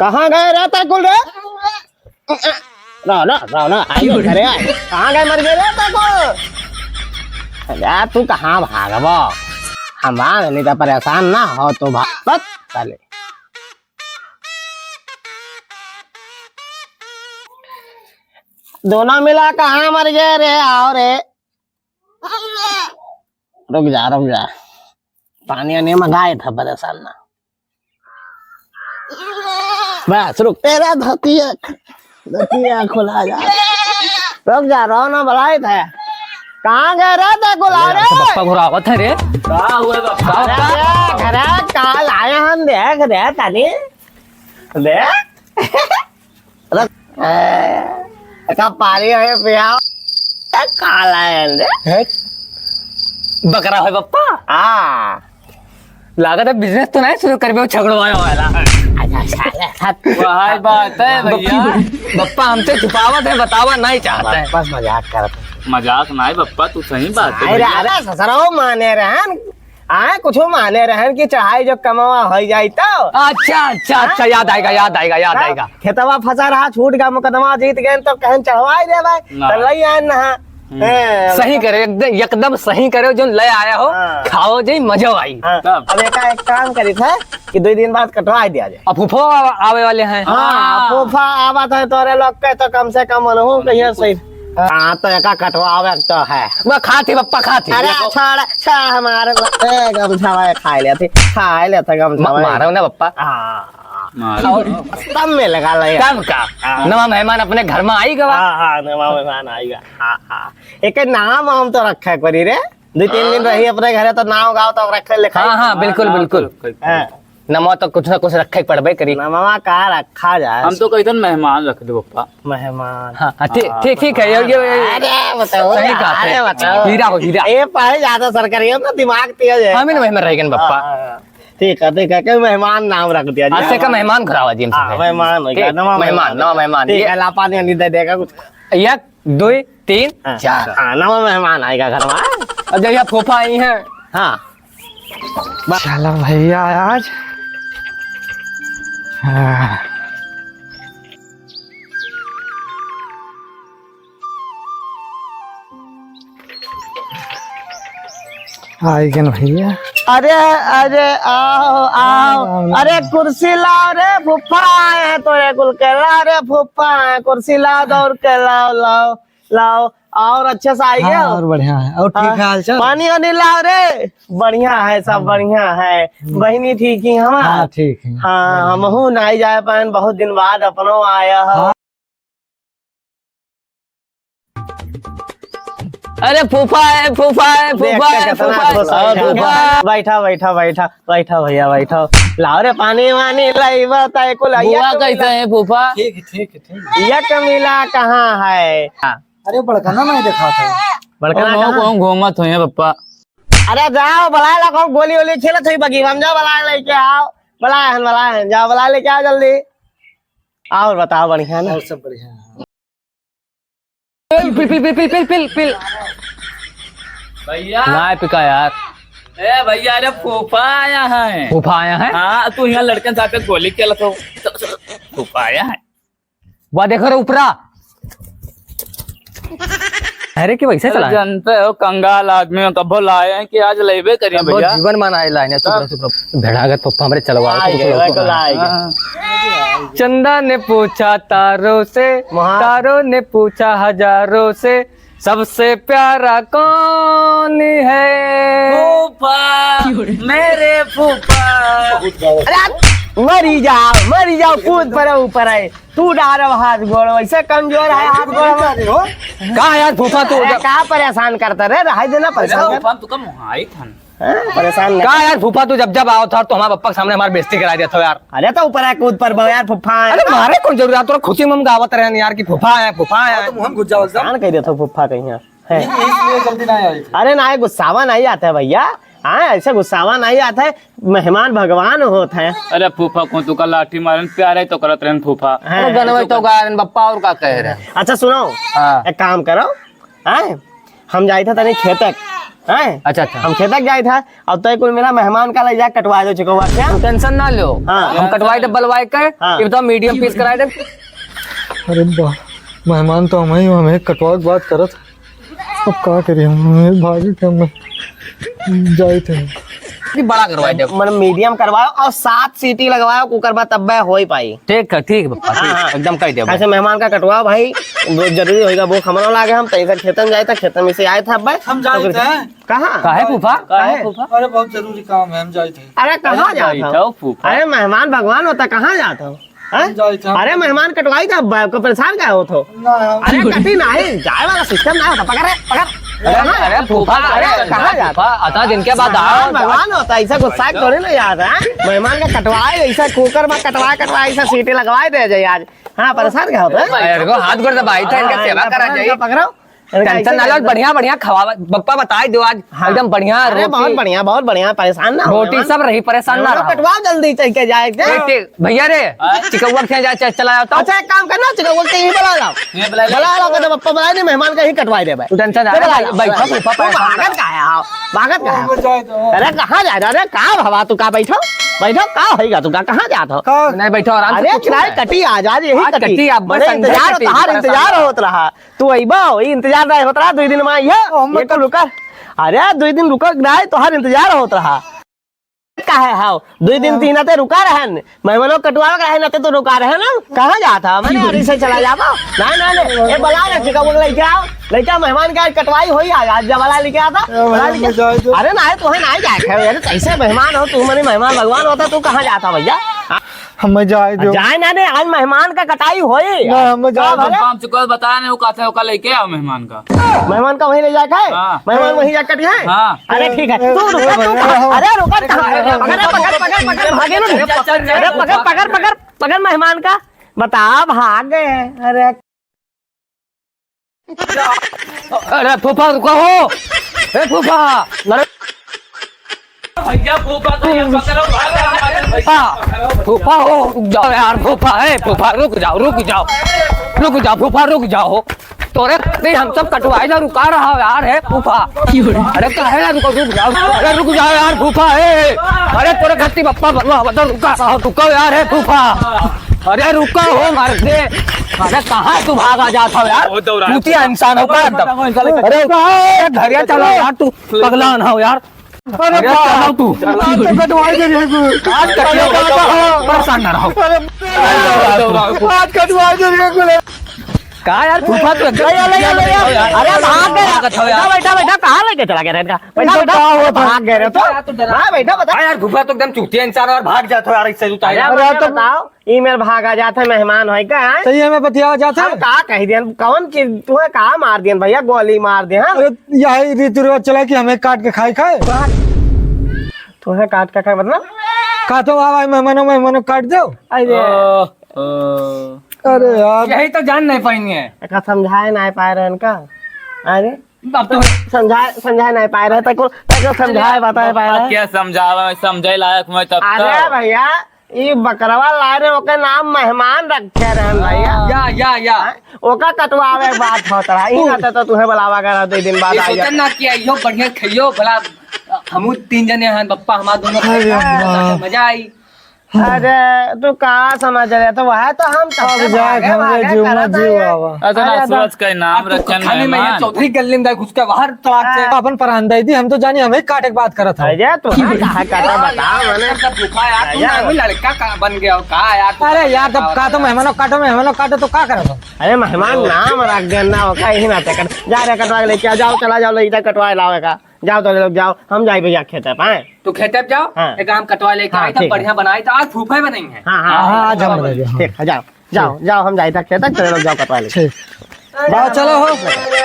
कहाँ गए रहता कुल रे? रहो ना आई घरे आए। कहाँ गए मर गए रहता कुल? यार तू कहाँ भागबो? हमार नहीं तो परेशान ना हो तो भाग बस चले। दोनों मिला कहाँ मर गए रे? आओ रे, रुक जा पानी वानी मंगाए था, परेशान ना बस रुक। तेरा धतिया खुला जा, रुक जा रहो ना बुलाए थे। कहाँ गए रे ते बुला रे? पप्पा घुरावत है रे। का हुआ पप्पा? घरे काल आए हम देख दे तनी देख कब पानी है पिया काल आए दे बकरा है पप्पा। हाँ लागत है बिजनेस तो नहीं शुरू कर झगड़वाया वाला। वही बात है भैया, पप्पा हमसे छुपावत है, बतावा नहीं चाहता है। बस मजाक कर। मजाक नहीं पप्पा, तू सही बात है। अरे ससुराल माने रहन आए कुछ माने रहन की चढ़ाई जो कमावा हो जाए तो। अच्छा याद आएगा। खेतवा फंसा रहा, छूट गया, मुकदमा जीत गए तो कहन चढ़वाई दे भाई तो लई आए ना। सही करे, एकदम सही करे, जो ले आया हो खाओ जी, मजा आई। अब एक काम करी था कि 2 दिन बाद कटवा दिया जाए। अब फूफो आवे वाले हैं। हाँ फूफा आवा था तोरे लोग के तो कम से कम मनहू कहिए सही। हाँ तो एका कटवावे तो है वो खाती पप्पा खाती। अरे छोड़ हमारे गमछा खाए लेते गमछा मारो ना पप्पा। तब में लगा कब का नवा मेहमान अपने घर में आई गवा। हाँ नवा मेहमान आएगा। हाँ एक नाम हम तो रखे करी रे, 2-3 दिन रही अपने घरे तो नाम गाँव तो रखे लिखा। हाँ बिल्कुल नमा तो कुछ ना कुछ रखे पड़बे करी। नवा कहाँ रखा जाए? हम तो कहीं मेहमान रख दो पप्पा। मेहमान हाँ ठीक है। अरे बताओ सही कहा। अरे बताओ हीरा हो हीरा। ये पहले ज्यादा सरकारी ना दिमाग तेज है। हम ही मेहमान रहेंगे पप्पा। ठीक है कि मेहमान नाम रख दिया आज से का मेहमान घरावा जी। मेहमान नवा मेहमान ठीक है, लापा नहीं दे देगा कुछ। 1 2 3 4 नवा मेहमान आएगा घर में। और जब यहाँ फूफा आई है। हाँ चलो भैया आज आई गए भैया। अरे आओ अरे कुर्सी लाओ रे फूफा आए तो कुल के ला रे फूफा आए, कुर्सी लाओ दौड़ के लाओ और अच्छे से आइए। हाँ, और बढ़िया है। और ठीक है हाल चाल? पानी वानी लाओ रे। बढ़िया है सब बढ़िया है। बहनी ठीक ही हमारा? हाँ ठीक है। हाँ हमहू नहीं जाए पान, बहुत दिन बाद अपनो आया है। अरे फूफा है। बैठा भैया बैठा। लाओ रे पानी वानी लाइबा ताए को बुआ कैसे है फूफा? ठीक। यक मिला कहाँ है? अरे बड़का ना मैं देखा था। बड़का कौन घूमत हुए पप्पा? अरे जाओ बुला ला, गोली वोली खेलत हुई बगी हम जाओ बुला लेके आओ। बुलाए जाओ बुला लेके आओ जल्दी। और बताओ बढ़िया ना? और सब बढ़िया है। पिल भैया ना पिका यार। ए भैया अरे फूफा आया है। हाँ तू यहाँ लड़के साथ गोली खेला तो फूफा आया है। वाह देखो रे ऊपरा। अरे कि वैसे चला जानते हो कंगाल आदमी में कब लाए हैं कि आज लेबे करिए भैया। जीवन माना लाए भेड़ागत पप्पा हमारे चलवा। चंदा ने पूछा तारों से, तारों ने पूछा हजारों से, सबसे प्यारा कौन है? फूफा मेरे फूफा। मरी जाओ कूद पर ऊपर है। तू डार हाथ गोड़ वैसे कमजोर है, हाथ गोड़ कहा यार फूफा तू कहाँ परेशान करता रे? रहा देना परेशान कहा यार फूफा तू जब आओ था तो हमारे पप्पा के सामने हमारी बेइज्जती करा दिया था यार। अरे तो ऊपर है कूद पर यार फूफा। अरे मारे कौन जरूरत? तो खुशी में हम गावत रहे यार कि फूफा है। हम घुस जाओ कौन कह दिया था फूफा कहीं? इसलिए जल्दी ना आई। अरे ना गुस्सावा नहीं आता है भैया। हाँ ऐसे गुस्सावा नहीं आता है, मेहमान भगवान होता है। अरे फूफा को तू का लाठी मारन प्यारे तो करत रहन फूफा। गनवे तो गायन बप्पा और का कह रहे। अच्छा सुनो एक काम करो, हम जाए थे तनी खेतक हैं? अच्छा अच्छा हम खेतक जाए था अब तो कुल मेरा मेहमान का ले जा कटवा दो चिकवा क्या तू टेंशन ना लो हाँ। हम कटवाए थे बलवाए के हाँ। ये बताओ मीडियम पीस कराए थे अरे वाह मेहमान तो हमें कटवा के बात करत अब का करिए हम भागी के हम जाए थे कि बड़ा करवाए थे मतलब मीडियम करवाओ और 7 सीटी लगवाओ कुकर में तब हो ही पाई। ठीक है ठीक है पप्पा ठीक, हाँ। एकदम कर दे ऐसे मेहमान का कटवाओ भाई वो जरूरी होगा वो खमनो लागे हम तैसे खेतन जाए था खेतन में से आए था अब हम जाए थे कहाँ काहे फूफा काहे? अरे बहुत जरूरी काम है हम जाए थे अरे कहाँ जाता हो? जाओ फूफा अरे मेहमान भगवान होता कहाँ जाता हो हैं? जाए थे अरे मेहमान कटवाई था अब को परेशान क्या हो तो ना अरे कटी नहीं जाए वाला सिस्टम ना होता पकड़ रे, पकड़ अरे फूफा अरे कहाँ जाता फूफा आता दिन के बाद मेहमान आओ भगवान होता ऐसा गुस्सा थोड़ी ना याद है मेहमान का कटवाए ऐसा कुकर में कटवा ऐसा सीटी लगवाए दे जाए आज। हाँ परेशान क्या होता है अरे को हाथ गोड़ दबाई था इनका सेवा करा जाए पकड़ो टेंशन ना लो बढ़िया बढ़िया खवा पप्पा बताए दो आज एकदम बढ़िया अरे रोटी बहुत बढ़िया परेशान ना हो रोटी सब रही परेशान ना रहो कटवाओ जल्दी चल के जाए ठीक ठीक भैया रे चिकौआ के जा चला जाता अच्छा एक काम करना चिकन के ही बुला लाओ बुला लाओ कहते पप्पा बुलाए नहीं मेहमान का ही कटवाई दे भाई तू टेंशन ना ले बैठो फूफा भागत का है आओ भागत का है जाए थे अरे कहाँ जा रहा अरे कहाँ भवा तू का बैठो बैठो का होगा तू का कहाँ जात हो नहीं बैठो आराम से अरे पूछो किराए ना। कटी आज आज यही आज कटी कटी, अब बड़े बस इंतजार कटी, तहार परेशान इंतजार होत रहा तू अइबा वही इंतजार रहे होत रहा 2 दिन में आइया ये तो रुका अरे 2 दिन रुका रहा तोहार इंतजार होत रहा काहे हाउ 2 दिन 3 ते रुका रहन मेहमानों कटवा रहे न तो रुका रहे ना कहाँ जाता मैंने अरी से चला जाबो ना ना ये बुला ना चिका बोल लेके आओ लेके मेहमान का कटवाई होई आज जब वाला लेके आता वाला लेके अरे ना तो है ना जाए यार कैसे मेहमान हो तू मने मेहमान भगवान होता तू कहाँ जाता भैया हम जाए दो जाए ना ने आज मेहमान का कटाई होई ना हम जाए दो काम चुका बता नहीं वो कहते हो लेके आओ मेहमान का मेहमान का वहीं ले जाके है हाँ। मेहमान वहीं जाकर कटी है हाँ। अरे ठीक है तू रुका अरे रुका पकड़ भागे ना अरे पकड़ मेहमान का बता भाग गए अरे अरे फूफा रुको हो ए फूफा भैया फूफा तो ये पकड़ो फूफा हो रुक जाओ यार फूफा है फूफा रुक जाओ फूफा रुक जाओ तोरे नहीं हम सब कटवाए जा रुका रहा हो यार है फूफा अरे काहे ना रुको रुक जाओ यार फूफा है अरे तोरे घट्टी पप्पा बता रुका रहा रुको यार है फूफा अरे रुका हो मार दे अरे कहाँ तू भागा जाता हो यार तू इंसान हो का अरे घरिया चलो यार तू पगला ना हो यार अरे कहाँ तू कटवाई दे आज परेशान ना रहो आज कटवाई दे कहा यार फूफा तू अरे भाग गए बैठा कहाँ लेके चला गया इनका बैठा भाग गए तो हाँ बैठा बता यार फूफा तो एकदम चूतिया इंसान और भाग जाता हो यार इससे जूता अरे तो बताओ ईमेल भागा जाता मेहमान है का सही है मैं बतिया जाता हम कहा कह दियन कौन चीज तुम्हें कहा मार दियन भैया गोली मार दिया यही रीति रिवाज चला कि हमें काट के खाए तुम्हें काट का मतलब का तो आवा मेहमानों काट दो अरे यार यही तो जान नहीं पाएंगे का समझाए नहीं पाए रहे इनका अरे अब तो समझाए नहीं पाए रहे तको समझाए बताए पाए रहे क्या समझावा समझे लायक मैं तब अरे भैया ये बकरवा लाए रहे ओके नाम मेहमान रखे रहन भैया या ओका कटवावे बात होत रहा ई नाते तो तुम्हें बुलावा कर 2 दिन बाद ये आ जा सोचन ना किया यो बढ़िया खइयो भला हमू 3 जने हैं पप्पा हमारा दोनों वाह। मजा आई अरे तू कहाँ समझ रहे तो वह तो हम अब जाए हमरे जीव में जीव आवा अतना सूरज का नाम रखन खाने में मेहमान चौधरी गली में घुस के बाहर तलाक से अपन परान दई थी हम तो जानी हमें काटे के बात करत है अजय तू कहाँ काटा बता मैंने सब भूखा यार तुम भी लड़का का बन गया हो का यार अरे यार जब का तो मेहमानों काटो तो का करत हो अरे मेहमान नाम रख देना होगा ही नाते कर जा रे कटवा लेके आ जाओ चला जाओ ले कटवा लाओगा जाओ तो लोग जाओ हम जाए भैया खेते पाए तो खेते जाओ हाँ। एक काम कटवा लेके हाँ, आई था ठीक है। बढ़िया बनाई था आज फूफे बनेंगे हाँ आज हम ले ठीक है जाओ हम जाए तक खेते चले लोग जाओ कटवा ले ठीक चलो हो